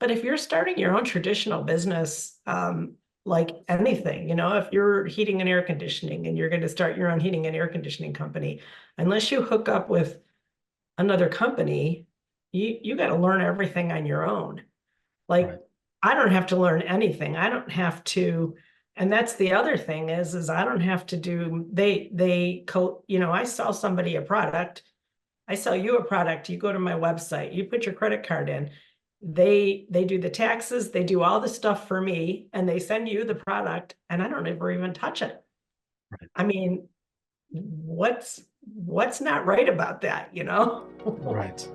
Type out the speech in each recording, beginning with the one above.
But if you're starting your own traditional business, like anything, if you're heating and air conditioning and you're going to start your own heating and air conditioning company, unless you hook up with another company, you got to learn everything on your own. Like, Right. I don't have to learn anything. I don't have to, and that's the other thing is I don't have to do, I sell somebody a product. I sell you a product. You go to my website, you put your credit card in. They do the taxes, they do all the stuff for me, and they send you the product, and I don't ever even touch it. Right. I mean, what's not right about that? Right.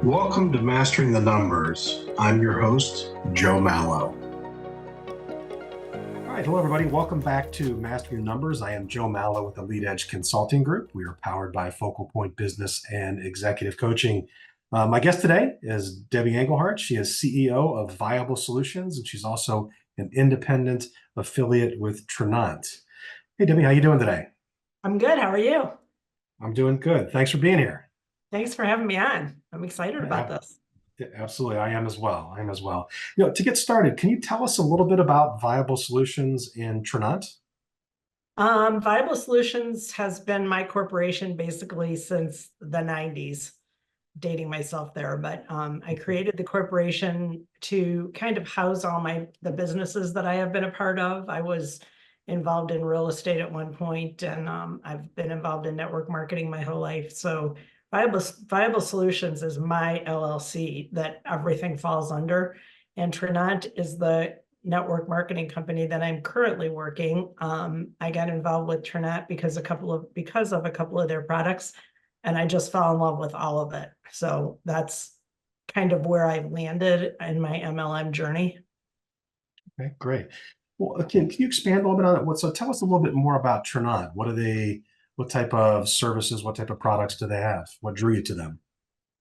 Welcome to Mastering the Numbers. I'm your host, Joe Mallow. All right. Hello, everybody. Welcome back to Mastering Numbers. I am Joe Mallow with the Lead Edge Consulting Group. We are powered by Focal Point Business and Executive Coaching. My guest today is Debbie Englehart. She is CEO of Viable Solutions, and she's also an independent affiliate with Trinant. Hey, Debbie, how you doing today? I'm good. How are you? I'm doing good. Thanks for being here. Thanks for having me on. I'm excited about this. Absolutely. I am as well. To get started, can you tell us a little bit about Viable Solutions in Trinant? Viable Solutions has been my corporation basically since the 90s, dating myself there. But I created the corporation to kind of house all the businesses that I have been a part of. I was involved in real estate at one point, and I've been involved in network marketing my whole life. So Viable Solutions is my LLC that everything falls under. And Trinant is the network marketing company that I'm currently working. I got involved with Trinant because of a couple of their products, and I just fell in love with all of it. So that's kind of where I've landed in my MLM journey. Okay, great. Well, can you expand a little bit on it? So tell us a little bit more about Trinant. What type of services, what type of products do they have? What drew you to them?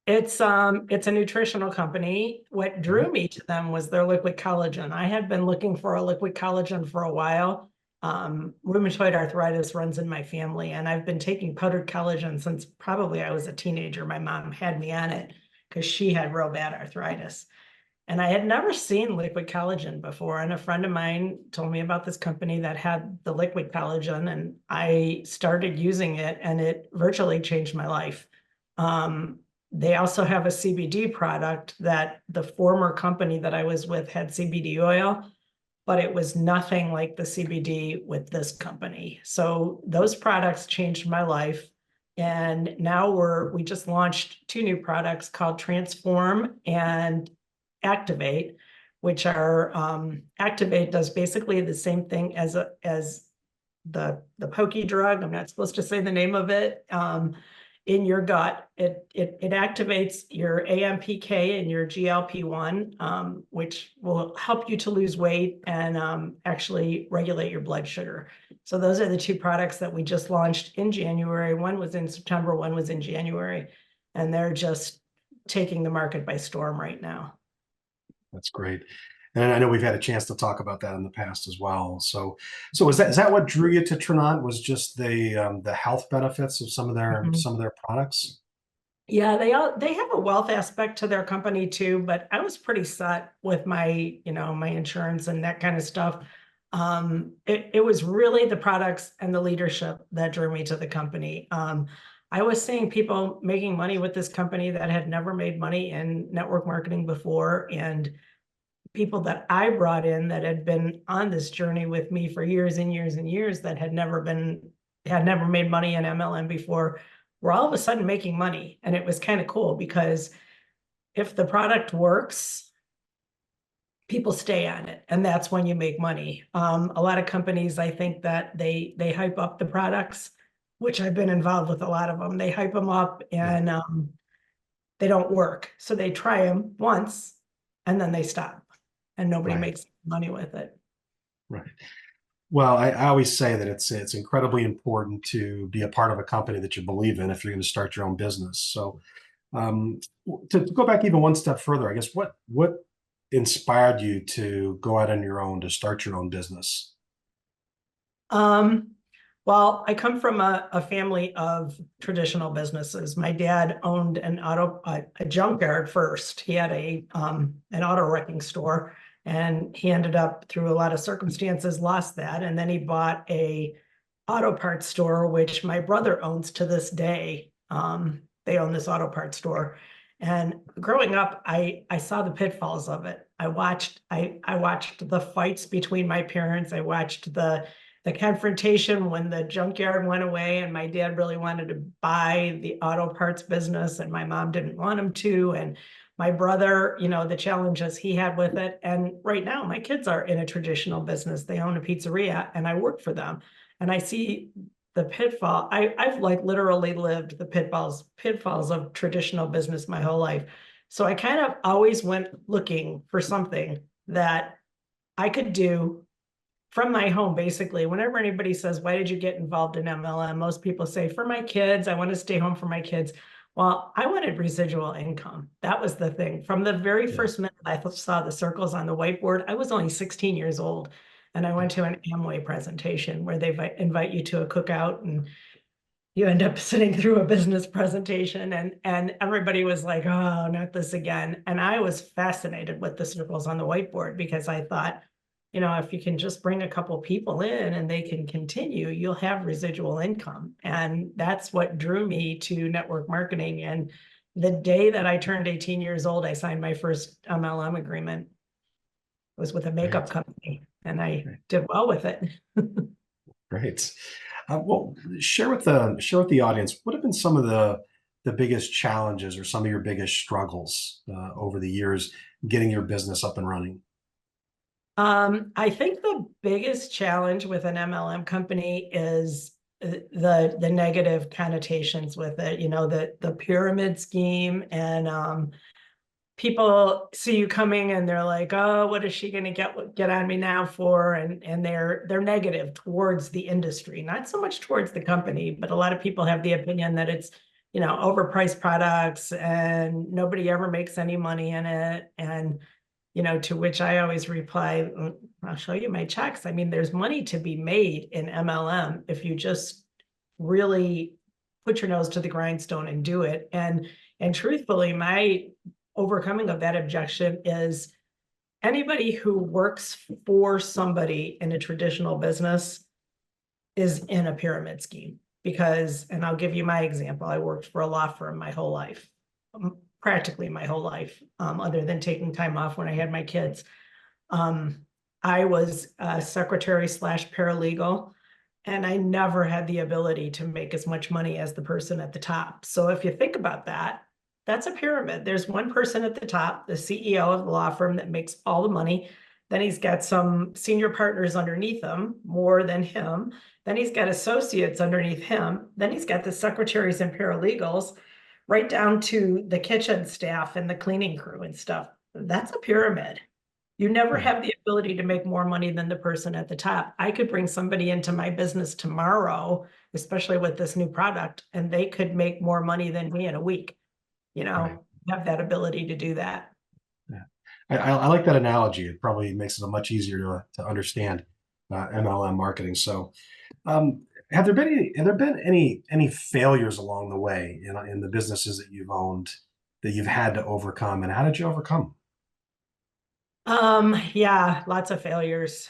It's a nutritional company. What drew me to them was their liquid collagen. I had been looking for a liquid collagen for a while. Rheumatoid arthritis runs in my family, and I've been taking powdered collagen since probably I was a teenager. My mom had me on it because she had real bad arthritis. And I had never seen liquid collagen before. And a friend of mine told me about this company that had the liquid collagen, and I started using it, and it virtually changed my life. They also have a CBD product that the former company that I was with had CBD oil, but it was nothing like the CBD with this company. So those products changed my life. And now we just launched 2 new products called Transform and Activate, which are Activate does basically the same thing as the pokey drug. I'm not supposed to say the name of it. In your gut, it activates your AMPK and your GLP-1, which will help you to lose weight and actually regulate your blood sugar. So those are the 2 products that we just launched in January. One was in September, one was in January, and they're just taking the market by storm right now. That's great. And I know we've had a chance to talk about that in the past as well. So is that what drew you to Trinant, was just the health benefits of some of their products? Yeah, they have a wealth aspect to their company too, but I was pretty set with my insurance and that kind of stuff. It was really the products and the leadership that drew me to the company. I was seeing people making money with this company that had never made money in network marketing before, and people that I brought in that had been on this journey with me for years and years and years that had never made money in MLM before were all of a sudden making money. And it was kind of cool because if the product works, people stay on it, and that's when you make money. A lot of companies, I think that they hype up the products, which I've been involved with a lot of them. They hype them up and they don't work. So they try them once and then they stop, and nobody makes money with it. Right. Well, I always say that it's incredibly important to be a part of a company that you believe in if you're going to start your own business. So to go back even one step further, I guess what inspired you to go out on your own to start your own business? Well, Well, I come from a family of traditional businesses. My dad owned a junkyard first. He had an auto wrecking store, and he ended up, through a lot of circumstances, lost that. And then he bought a auto parts store, which my brother owns to this day. They own this auto parts store. And growing up, I saw the pitfalls of it. I watched the fights between my parents. I watched the confrontation when the junkyard went away and my dad really wanted to buy the auto parts business and my mom didn't want him to. And my brother, the challenges he had with it. And right now my kids are in a traditional business. They own a pizzeria and I work for them. And I see the pitfall. I've like literally lived the pitfalls of traditional business my whole life. So I kind of always went looking for something that I could do from my home. Basically, whenever anybody says, why did you get involved in MLM? Most people say, for my kids, I want to stay home for my kids. Well, I wanted residual income. That was the thing. From the very first minute I saw the circles on the whiteboard, I was only 16 years old. And I went to an Amway presentation where they invite you to a cookout and you end up sitting through a business presentation and everybody was like, oh, not this again. And I was fascinated with the circles on the whiteboard because I thought, if you can just bring a couple people in and they can continue, you'll have residual income. And that's what drew me to network marketing. And the day that I turned 18 years old, I signed my first MLM agreement. It was with a makeup company and I did well with it. Great. Well, share with the audience, what have been some of the biggest challenges or some of your biggest struggles over the years getting your business up and running? I think the biggest challenge with an MLM company is the negative connotations with it, the pyramid scheme, and people see you coming and they're like, oh, what is she going to get on me now for? And they're negative towards the industry, not so much towards the company, but a lot of people have the opinion that it's, overpriced products and nobody ever makes any money in it. And to which I always reply, I'll show you my checks. I mean, there's money to be made in MLM if you just really put your nose to the grindstone and do it. And truthfully, my overcoming of that objection is anybody who works for somebody in a traditional business is in a pyramid scheme because, and I'll give you my example. I worked for a law firm my whole life. Practically my whole life, other than taking time off when I had my kids. I was a secretary / paralegal, and I never had the ability to make as much money as the person at the top. So if you think about that, that's a pyramid. There's one person at the top, the CEO of the law firm, that makes all the money. Then he's got some senior partners underneath him, more than him. Then he's got associates underneath him. Then he's got the secretaries and paralegals, right down to the kitchen staff and the cleaning crew and stuff. That's a pyramid. You never have the ability to make more money than the person at the top. I could bring somebody into my business tomorrow, especially with this new product, and they could make more money than me in a week. Have that ability to do that. Yeah. I like that analogy. It probably makes it much easier to understand MLM marketing. So have there been any failures along the way in the businesses that you've owned that you've had to overcome, and how did you overcome? Yeah, lots of failures.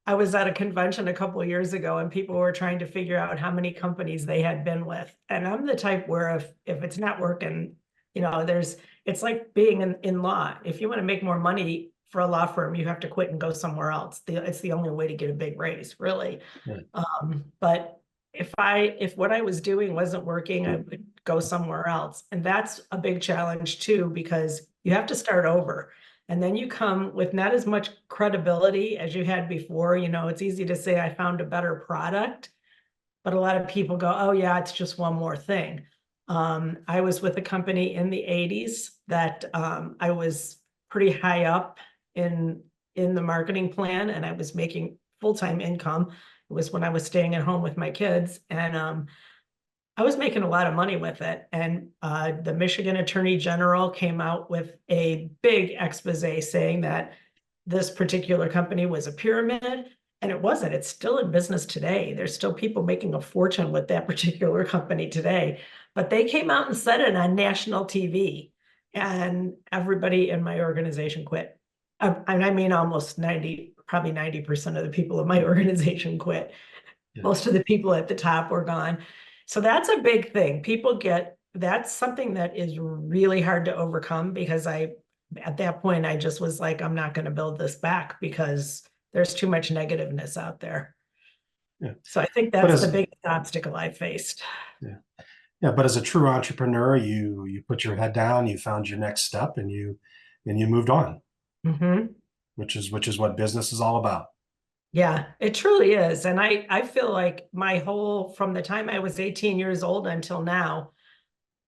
I was at a convention a couple of years ago and people were trying to figure out how many companies they had been with. And I'm the type where if it's not working, it's like being in law. If you want to make more money for a law firm, you have to quit and go somewhere else. It's the only way to get a big raise, really. Yeah. But if what I was doing wasn't working, I would go somewhere else. And that's a big challenge too, because you have to start over. And then you come with not as much credibility as you had before. It's easy to say I found a better product, but a lot of people go, oh yeah, it's just one more thing. I was with a company in the 80s that I was pretty high up in the marketing plan, and I was making full-time income. It was when I was staying at home with my kids, and I was making a lot of money with it. And the Michigan Attorney General came out with a big expose saying that this particular company was a pyramid And it wasn't. It's still in business today. There's still people making a fortune with that particular company today. But they came out and said it on national TV, and everybody in my organization quit. And I mean, almost 90, probably 90% of the people in my organization quit. Yeah. Most of the people at the top were gone. So that's a big thing. That's something that is really hard to overcome, because at that point, I just was like, I'm not going to build this back because there's too much negativeness out there. Yeah. So I think But that's the as biggest obstacle I faced. yeah, yeah, but as a true entrepreneur, you put your head down, you found your next step, and you moved on, Mhm. which is what business is all about. Yeah, it truly is. And I feel like from the time I was 18 years old until now,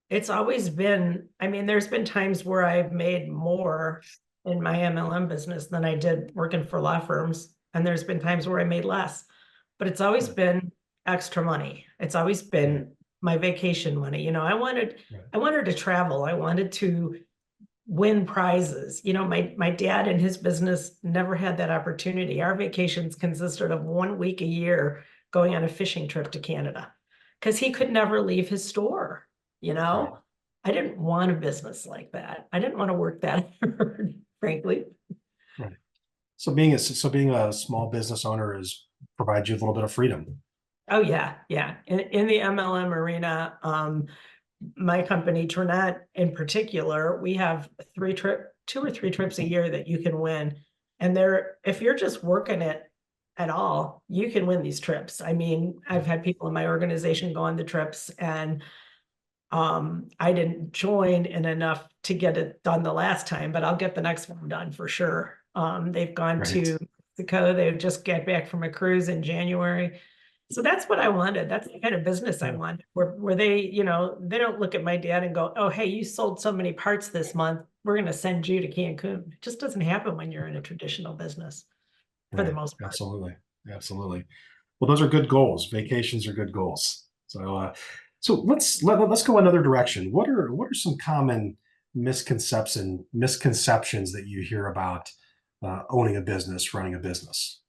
it's always been, I mean, there's been times where I've made more in my MLM business than I did working for law firms. And there's been times where I made less, but it's always Right. been extra money. It's always been my vacation money. Right. I wanted to travel. I wanted to win prizes. My dad and his business never had that opportunity. Our vacations consisted of 1 week a year going on a fishing trip to Canada, because he could never leave his store. Right. I didn't want a business like that. I didn't want to work that hard, frankly. Right. So being a small business owner provides you a little bit of freedom. Oh yeah, yeah. In the MLM arena, my company, Trinette in particular, we have 2 or 3 trips a year that you can win. And if you're just working it at all, you can win these trips. I mean, I've had people in my organization go on the trips, and I didn't join in enough to get it done the last time, but I'll get the next one done for sure. They've gone Right. to Mexico. They've just got back from a cruise in January. So that's what I wanted. That's the kind of business I Yeah. want, where they, they don't look at my dad and go, "Oh, hey, you sold so many parts this month. We're going to send you to Cancun." It just doesn't happen when you're in a traditional business, for the Right. most part. Absolutely. Absolutely. Well, those are good goals. Vacations are good goals. So let's go another direction. What are some common misconceptions that you hear about owning a business, running a business?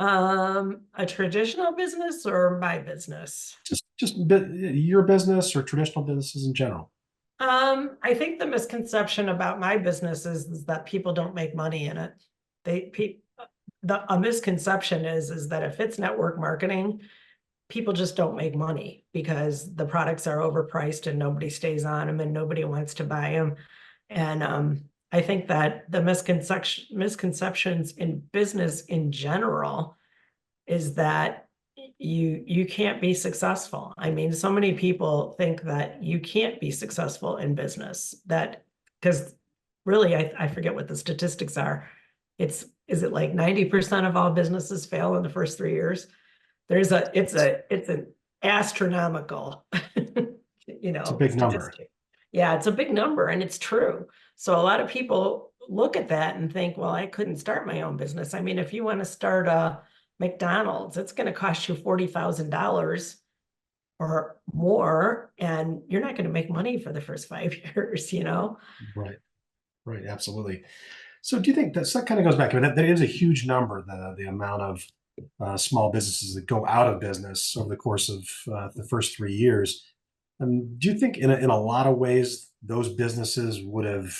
A traditional business or my business? Your business or traditional businesses in general. I think the misconception about my business is that people don't make money in it. A misconception is that if it's network marketing, people just don't make money because the products are overpriced and nobody stays on them and nobody wants to buy them. And I think that the misconceptions in business in general is that you can't be successful. I mean, so many people think that you can't be successful in business, that because really I forget what the statistics are. Is it like 90% of all businesses fail in the first 3 years? It's an astronomical, It's a big number. statistic. Yeah, it's a big number, and it's true. So a lot of people look at that and think, well, I couldn't start my own business. I mean, if you want to start a McDonald's, it's going to cost you $40,000 or more, and you're not going to make money for the first 5 years, Right. Right. Absolutely. So do you think that kind of goes back? I mean, that is a huge number, the amount of small businesses that go out of business over the course of the first 3 years. Do you think in a lot of ways those businesses would have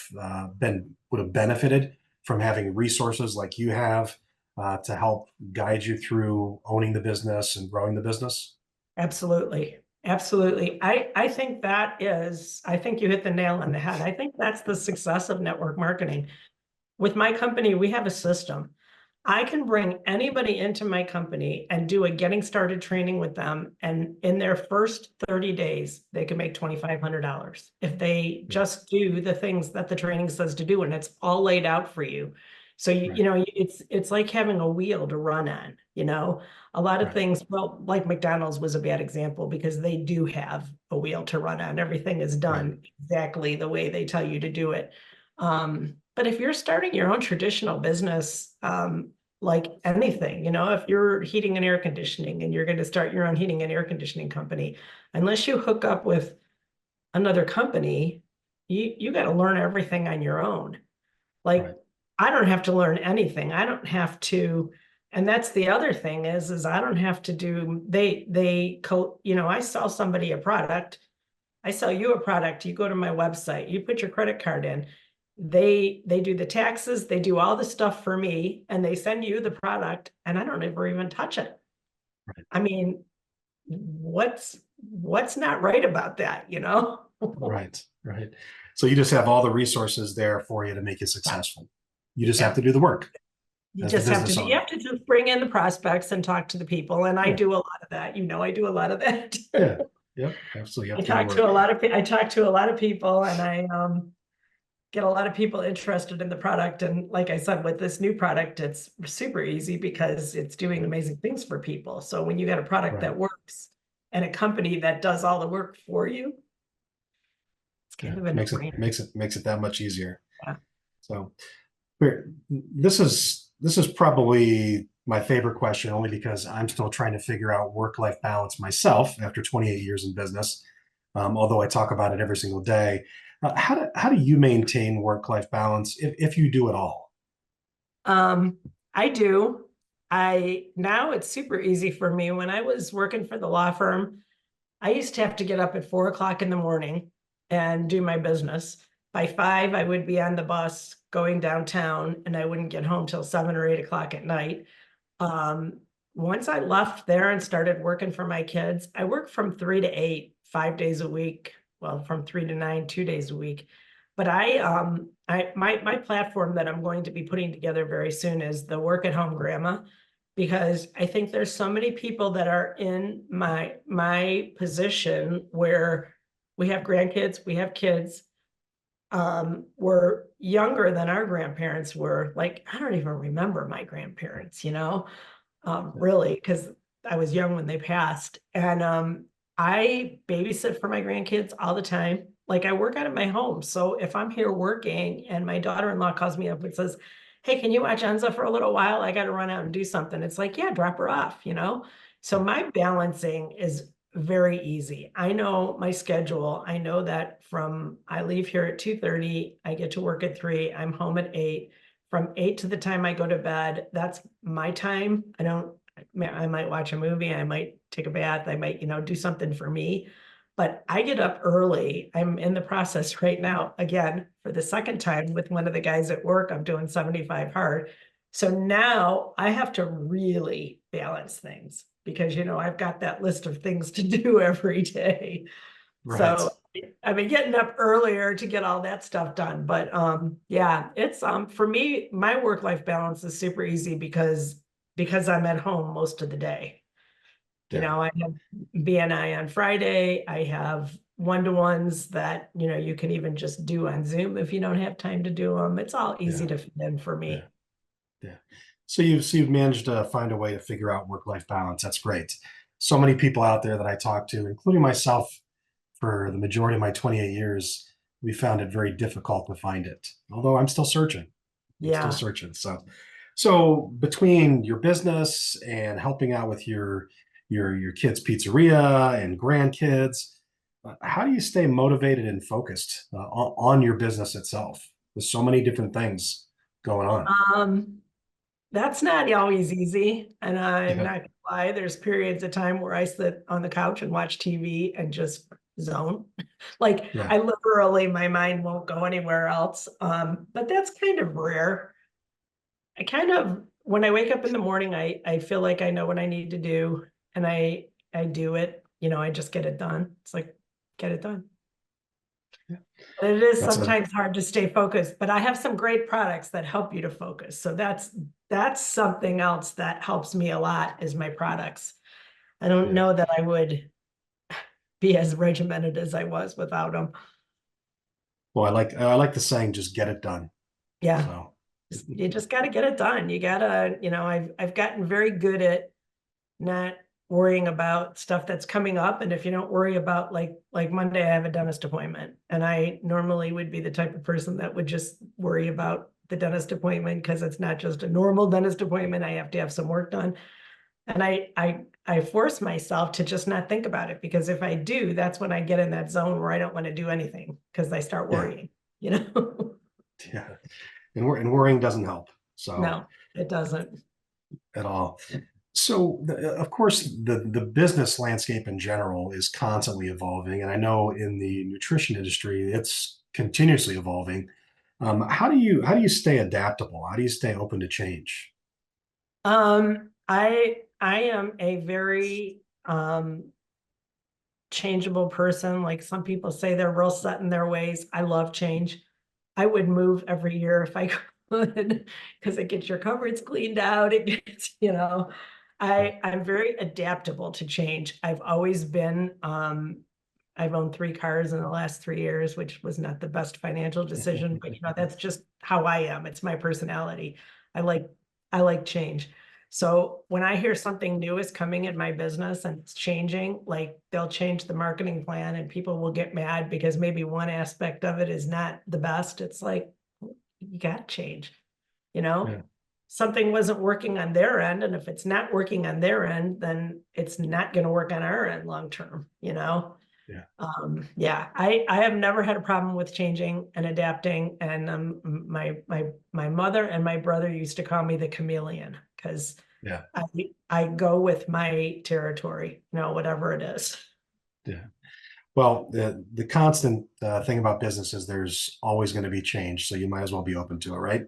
benefited from having resources like you have to help guide you through owning the business and growing the business? Absolutely. Absolutely. I think I think you hit the nail on the head. I think that's the success of network marketing. With my company, we have a system. I can bring anybody into my company and do a getting started training with them. And in their first 30 days, they can make $2,500 if they just do the things that the training says to do. And it's all laid out for you. So, Right. it's like having a wheel to run on, a lot of Right. things. Well, like McDonald's was a bad example because they do have a wheel to run on. Everything is Right. done exactly the way they tell you to do it. But if you're starting your own traditional business, like anything, if you're heating and air conditioning and you're going to start your own heating and air conditioning company, unless you hook up with another company, you got to learn everything on your own. Like, Right. I don't have to learn anything. I don't have to And that's the other thing is I don't have to do, I sell somebody a product. I sell you a product, you go to my website, you put your credit card in. They do the taxes, they do all the stuff for me, and they send you the product, and I don't ever even touch it. Right. I mean, what's not right about that, Right. So you just have all the resources there for you to make you successful. You just have to do the work. You as the just have to business you owner. have to just bring in the prospects and talk to the people. And I do a lot of that. I do a lot of that. Yeah. Yep. Absolutely. I talk to a lot of people, and I get a lot of people interested in the product. And like I said, with this new product, it's super easy because it's doing amazing things for people. So when you got a product that works and a company that does all the work for you, it's kind of a no-brainer. Makes it that much easier. Yeah. So this is probably my favorite question, only because I'm still trying to figure out work-life balance myself after 28 years in business. Although I talk about it every single day. How do you maintain work-life balance if you do at all? I do. Now it's super easy for me. When I was working for the law firm, I used to have to get up at 4 o'clock in the morning and do my business. By 5, I would be on the bus going downtown, and I wouldn't get home till 7 or 8 o'clock at night. Once I left there and started working for my kids, I worked from 3 to 8, 5 days a week. Well, from 3 to 9, 2 days a week. But my platform that I'm going to be putting together very soon is the work at home grandma, because I think there's so many people that are in my position where we have grandkids, we have kids. We're younger than our grandparents were. Like, I don't even remember my grandparents, really, because I was young when they passed. And I babysit for my grandkids all the time. Like, I work out of my home. So if I'm here working and my daughter-in-law calls me up and says, hey, can you watch Enza for a little while? I got to run out and do something. It's like, yeah, drop her off, So my balancing is very easy. I know my schedule. I know that I leave here at 2:30, I get to work at 3, I'm home at 8. From 8 to the time I go to bed, that's my time. I might watch a movie, I might take a bath, I might, do something for me. But I get up early. I'm in the process right now, again, for the second time with one of the guys at work. I'm doing 75 hard. So now I have to really balance things because, I've got that list of things to do every day. Right. So I've been getting up earlier to get all that stuff done. But yeah, it's for me, my work-life balance is super easy because I'm at home most of the day. I have BNI on Friday. I have one-to-ones that, you can even just do on Zoom if you don't have time to do them. It's all easy to fit in for me. Yeah. So you've managed to find a way to figure out work-life balance. That's great. So many people out there that I talk to, including myself, for the majority of my 28 years, we found it very difficult to find it. Although I'm still searching. Still searching. So between your business and helping out with your kids' pizzeria and grandkids, how do you stay motivated and focused on your business itself with so many different things going on? That's not always easy, and I'm not gonna lie, there's periods of time where I sit on the couch and watch TV and just zone. I literally, my mind won't go anywhere else. But that's kind of rare. When I wake up in the morning, I feel like I know what I need to do, and I do it. I just get it done. It's like, get it done. And it is sometimes hard to stay focused, but I have some great products that help you to focus. So that's something else that helps me a lot is my products. I don't know that I would be as regimented as I was without them. Well, I like the saying, just get it done. Yeah. So you just got to get it done. You got to, I've gotten very good at not worrying about stuff that's coming up. And if you don't worry about like Monday, I have a dentist appointment, and I normally would be the type of person that would just worry about the dentist appointment because it's not just a normal dentist appointment. I have to have some work done. And I force myself to just not think about it, because if I do, that's when I get in that zone where I don't want to do anything because I start worrying, Yeah. And worrying doesn't help. So no, it doesn't. at all. So, of course, the business landscape in general is constantly evolving, and I know in the nutrition industry, it's continuously evolving. How do you stay adaptable? How do you stay open to change? I am a very changeable person. Like some people say they're real set in their ways. I love change. I would move every year if I could, because it gets your cupboards cleaned out. It gets, I'm very adaptable to change. I've always been, I've owned 3 cars in the last 3 years, which was not the best financial decision, but that's just how I am. It's my personality. I like, I like change. So when I hear something new is coming in my business and it's changing, like they'll change the marketing plan and people will get mad because maybe one aspect of it is not the best. It's like, you got to change, you know? Yeah. Something wasn't working on their end. And if it's not working on their end, then it's not going to work on our end long term, Yeah. Yeah, I have never had a problem with changing and adapting. And my mother and my brother used to call me the chameleon because Yeah. I go with my territory, whatever it is. Yeah. Well, the constant thing about business is there's always going to be change, so you might as well be open to it, right?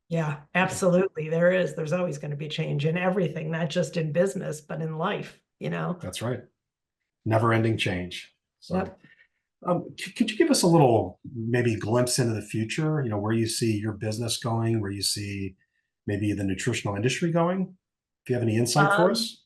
Yeah, absolutely. There's always going to be change in everything, not just in business, but in life. That's right. Never-ending change. So, Yep. could you give us a little maybe glimpse into the future? Where you see your business going, where you see maybe the nutritional industry going? If you have any insight for Um, us?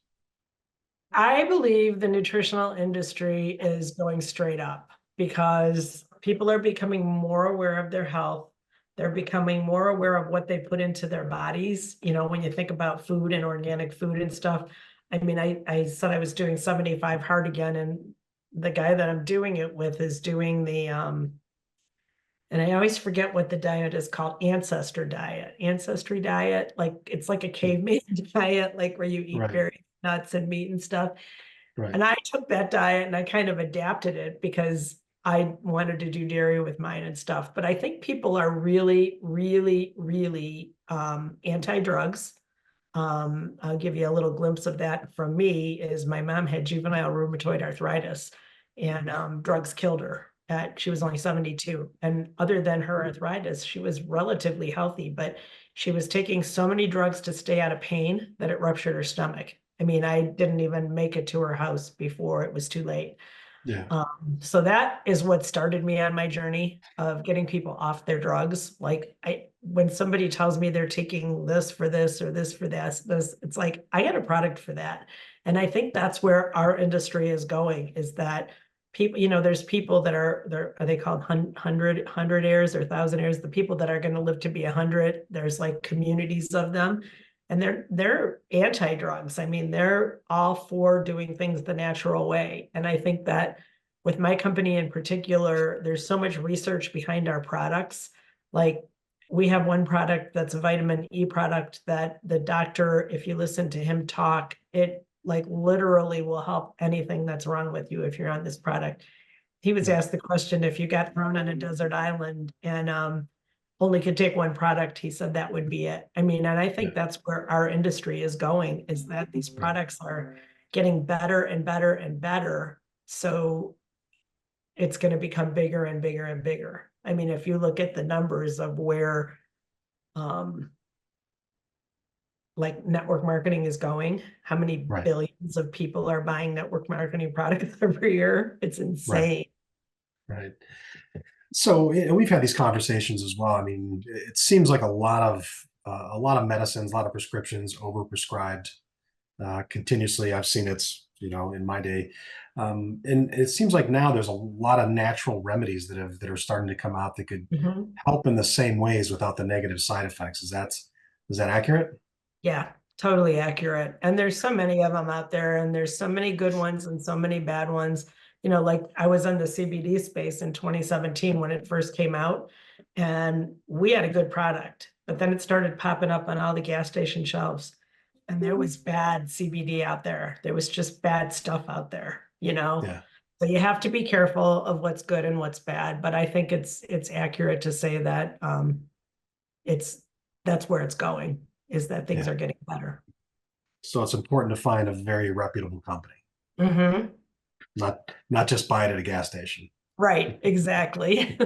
I believe the nutritional industry is going straight up because people are becoming more aware of their health. They're becoming more aware of what they put into their bodies. When you think about food and organic food and stuff, I mean, I said I was doing 75 hard again, and the guy that I'm doing it with is doing and I always forget what the diet is called, ancestry diet. Like it's like a caveman diet, like where you eat Right. berries, nuts, and meat and stuff. Right. And I took that diet and I kind of adapted it because I wanted to do dairy with mine and stuff. But I think people are really, really, really anti-drugs. I'll give you a little glimpse of that from me is my mom had juvenile rheumatoid arthritis and drugs killed her. She was only 72. And other than her arthritis, she was relatively healthy, but she was taking so many drugs to stay out of pain that it ruptured her stomach. I mean, I didn't even make it to her house before it was too late. Yeah. So that is what started me on my journey of getting people off their drugs. Like when somebody tells me they're taking this for this or this for this, it's like, I got a product for that. And I think that's where our industry is going is that people, there's people that are they called hundred-heirs or 1,000-heirs, the people that are going to live to be 100. There's like communities of them and they're anti-drugs. I mean, they're all for doing things the natural way. And I think that with my company in particular, there's so much research behind our products. Like we have one product that's a vitamin E product that the doctor, if you listen to him talk, it like literally will help anything that's wrong with you if you're on this product. He was Yeah. asked the question, if you got thrown on a desert island and only could take one product, he said that would be it. I mean, and I Yeah. think that's where our industry is going, is that these products are getting better and better and better. So it's going to become bigger and bigger and bigger. I mean, if you look at the numbers of where um, like network marketing is going, how many Right. billions of people are buying network marketing products every year? It's Right. insane. Right. So we've had these conversations as well. I mean, it seems like a lot of medicines, a lot of prescriptions overprescribed continuously. I've seen in my day, and it seems like now there's a lot of natural remedies that are starting to come out that could Mhm. help in the same ways without the negative side effects. Is that accurate? Yeah, totally accurate. And there's so many of them out there, and there's so many good ones and so many bad ones. Like I was in the CBD space in 2017 when it first came out, and we had a good product, but then it started popping up on all the gas station shelves, and there was bad CBD out there. There was just bad stuff out there. Yeah. So you have to be careful of what's good and what's bad, but I think it's accurate to say that it's that's where it's going, is that things Yeah. are getting better. So it's important to find a very reputable company, Mm-hmm. not just buy it at a gas station. Right, exactly.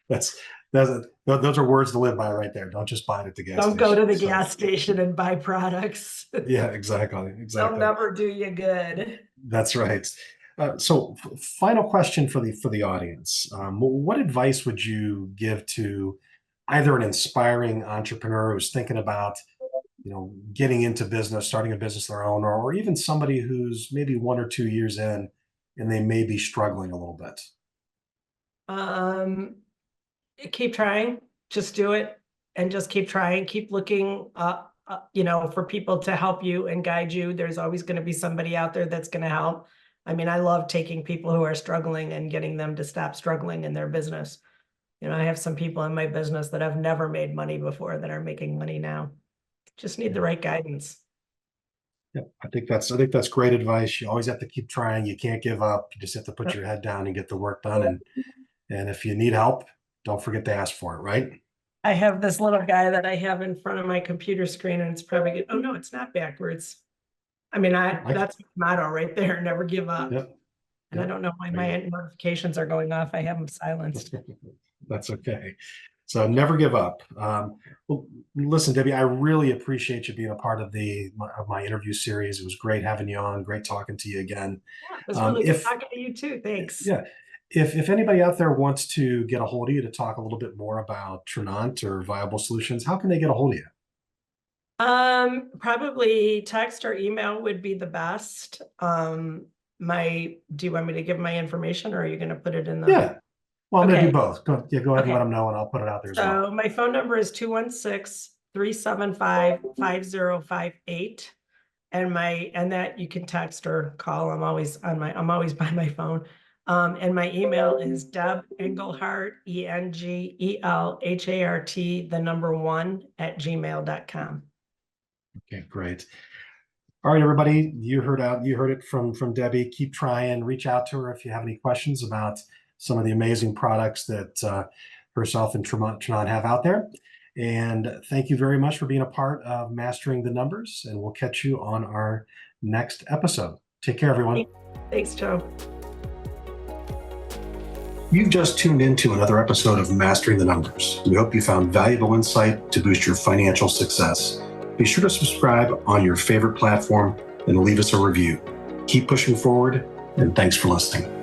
That's those are words to live by right there. Don't just buy it at the gas Don't station. go to the So, gas station and buy products. yeah, exactly, They'll exactly. never do you good. That's right. So, final question for the audience: what advice would you give to either an inspiring entrepreneur who's thinking about, getting into business, starting a business of their own, or even somebody who's maybe 1 or 2 years in and they may be struggling a little bit? Um, Keep trying, just do it and just keep trying, keep looking, for people to help you and guide you. There's always going to be somebody out there that's going to help. I mean, I love taking people who are struggling and getting them to stop struggling in their business. I have some people in my business that have never made money before that are making money now. Just need the right guidance. Yeah, I think that's great advice. You always have to keep trying. You can't give up. You just have to put Yep. your head down and get the work done. And if you need help, don't forget to ask for it, right? I have this little guy that I have in front of my computer screen, and it's probably good. Oh no, it's not backwards. I mean, that's my motto right there, never give up. Yep. And I don't know why my notifications are going off. I have them silenced. That's okay. So never give up. Well, listen, Debbie, I really appreciate you being a part of my interview series. It was great having you on. Great talking to you again. Yeah, it was really good talking to you too. Thanks. Yeah, if anybody out there wants to get a hold of you to talk a little bit more about Trinant or Viable Solutions, how can they get a hold of you? Probably text or email would be the best. Do you want me to give my information, or are you going to put it in the? Yeah. Well, I'm going to Okay. do both. Go ahead and Okay. let them know, and I'll put it out there as well. So my phone number is 216-375-5058. And that you can text or call. I'm always by my phone. And my email is Deb Englehart, Engelhart, 1 @gmail.com. Okay, great. All right, everybody, you heard it from Debbie. Keep trying. Reach out to her if you have any questions about some of the amazing products that herself and Trinant have out there. And thank you very much for being a part of Mastering the Numbers. And we'll catch you on our next episode. Take care, everyone. Thanks, Joe. You've just tuned into another episode of Mastering the Numbers. We hope you found valuable insight to boost your financial success. Be sure to subscribe on your favorite platform and leave us a review. Keep pushing forward, and thanks for listening.